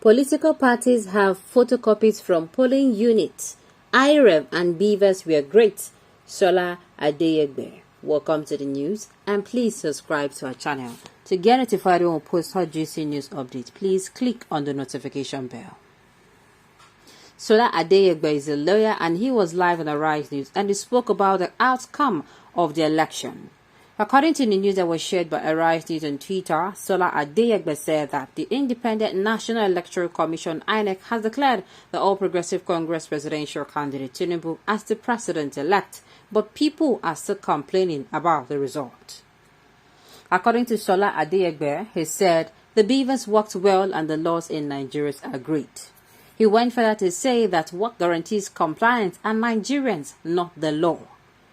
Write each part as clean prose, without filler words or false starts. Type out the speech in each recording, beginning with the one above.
Political parties have photocopies from polling units. IReV and BVAS were great. Sola Adeyegbe. Welcome to the news, and please subscribe to our channel. To get notified when we post hot juicy news updates, please click on the notification bell. Sola Adeyegbe is a lawyer, and he was live on IReV News, and he spoke about the outcome of the election. According to the news that was shared by IReV News on Twitter, Sola Adeyegbe said that the Independent National Electoral Commission (INEC) has declared the All Progressive Congress presidential candidate Tinubu as the president-elect, but people are still complaining about the result. According to Sola Adeyegbe, he said the BVAS worked well and the laws in Nigeria are great. He went further to say that what guarantees compliance are Nigerians, not the law.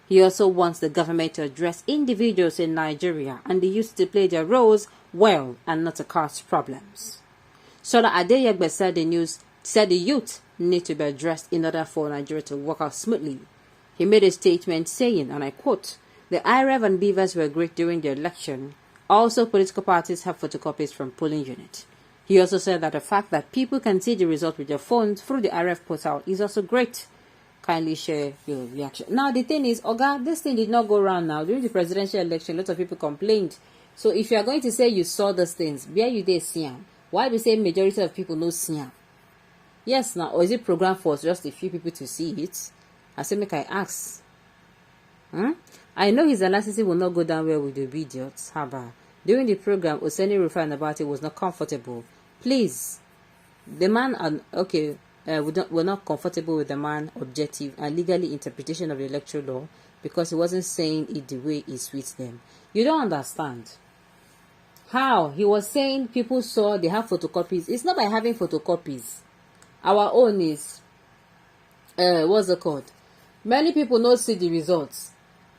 He also wants the government to address individuals in Nigeria and the youth to play their roles well and not to cause problems. Sola Adeyegbe said the youth need to be addressed in order for Nigeria to work out smoothly. He made a statement saying, and I quote, "The IReV and BVAS were great during the election. Also, political parties have photocopies from polling units." He also said that the fact that people can see the result with their phones through the IReV portal is also great. Kindly share your reaction. Now, the thing is, Oga, this thing did not go around now. During the presidential election, lots of people complained. So if you are going to say you saw those things, where you did see them? Why we say majority of people know see them? Yes, now, or is it programmed for just a few people to see it? I say, make I ask. I know his analysis will not go down well with the idiots. However, during the program, Oseni referred about it was not comfortable. Please, the man, we're not comfortable with the man objective and legally interpretation of the electoral law because he wasn't saying it the way it suits them. You don't understand how he was saying people saw they have photocopies. It's not by having photocopies. Our own is what's it called? Many people don't see the results.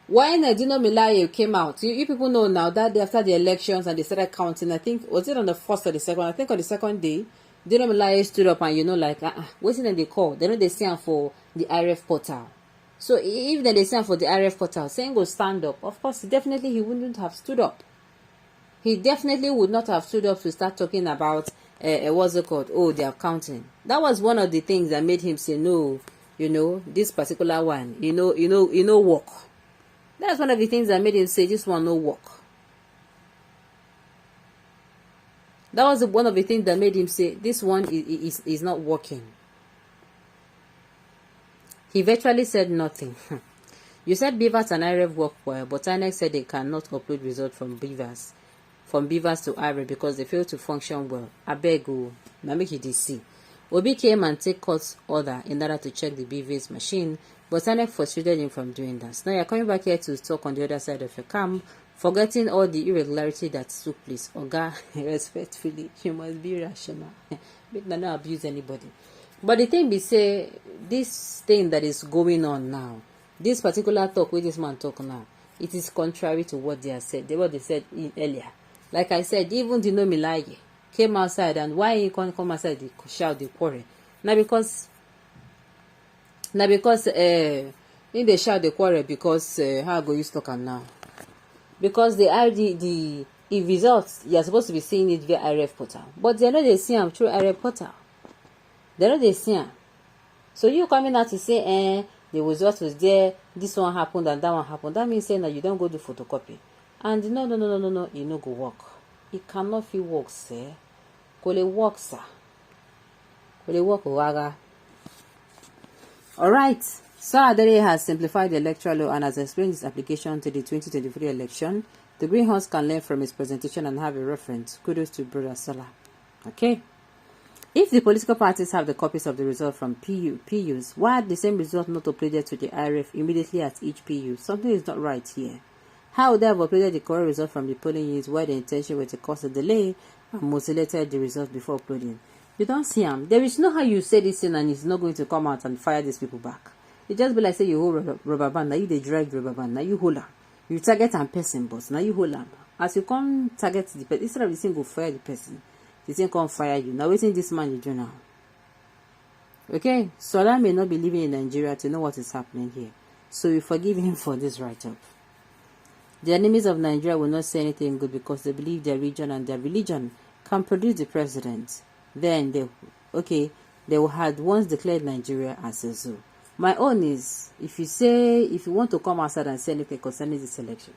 When Dino Milaye came out, you people know now that day after the elections and they started counting, I think, was it on the first or the second? I think on the second day, Dino Milaye stood up and what's it they call? They know they stand for the IReV portal. So if they stand for the IReV portal, saying go stand up, of course, definitely he wouldn't have stood up. He definitely would not have stood up to start talking about what's it called? Oh, they are counting. That was one of the things that made him say no. This particular one, work. That's one of the things that made him say this one no work. That was one of the things that made him say this one is not working. He virtually said nothing. You said BVAS and IReV work well, but INEC said they cannot upload results from BVAS to IReV because they fail to function well. I beg you, now make you see. Obi came and take court order in order to check the BVAS machine, but INEC frustrated him from doing that. Now you're coming back here to talk on the other side of your cam, forgetting all the irregularity that took place. Oga, respectfully, you must be rational. Make not abuse anybody. But the thing be say, this thing that is going on now, this particular talk with this man talk now, it is contrary to what they have said. What they said earlier. Like I said, even Dino Milaye came outside, and why he can't come outside, they shout, they quarrel. Now because in they shout the quarrel because how go you talk am now? Because the results, you're supposed to be seeing it via IReV portal, but they know they see them through IReV portal. They know they see them. So you coming out to say the result was there, this one happened and that one happened. That means saying that you don't go do photocopy. And no, it no go work. It cannot feel work, sir. Kole work, sir. Kole work, waga. Alright, Sola Adeyegbe has simplified the electoral law and has explained his application to the 2023 election. The greenhouse can learn from his presentation and have a reference. Kudos to Brother Sola. Okay. If the political parties have the copies of the result from PUs, why are the same result not uploaded to the IReV immediately at each PU? Something is not right here. How would they have uploaded the correct result from the polling units where the intention was to cause a delay and mutilated the result before uploading? You don't see them. There is no how you say this thing and it's not going to come out and fire these people back. It just be like say you hold rubber band, now you they drag rubber band, now you hold them. You target and person boss, now you hold them. As you come target the person, instead of the thing go fire the person, the thing come fire you. Now waiting this man you do now. Okay, Sola may not be living in Nigeria to know what is happening here. So we forgive him for this write-up. The enemies of Nigeria will not say anything good because they believe their region and their religion can produce the president then they had once declared Nigeria as a zoo. My own is, if you want to come outside and say anything concerning this election,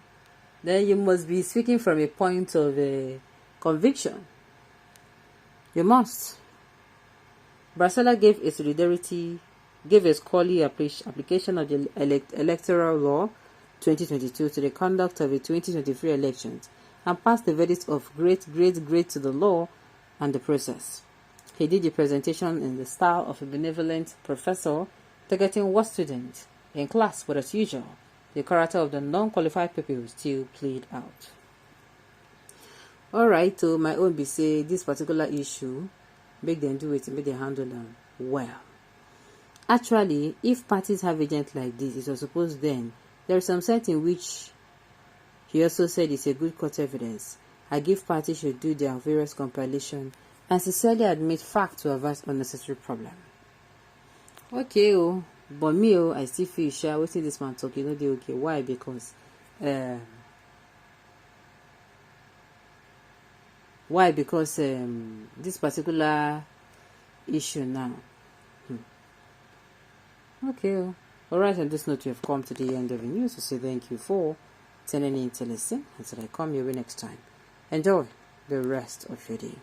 then you must be speaking from a point of conviction. You must. Brasella gave a scholarly application of the Electoral Law 2022 to the conduct of the 2023 elections and passed the verdict of great to the law and the process. He did the presentation in the style of a benevolent professor targeting what student in class, but as usual, the character of the non-qualified people still played out. Alright, so my own be say this particular issue, make them do it, make them handle them well. Actually, if parties have agents like this, it was supposed then, there is some sense in which he also said it's a good court evidence. I give parties should do their various compilation and sincerely admit fact to avert unnecessary problem. Okay, but me, I still feel sure waiting this man talk, they okay. Why? Because this particular issue now. Okay, alright, on this note, we have come to the end of the news. So say thank you for tuning in to listen until I come your way next time. Enjoy the rest of your day.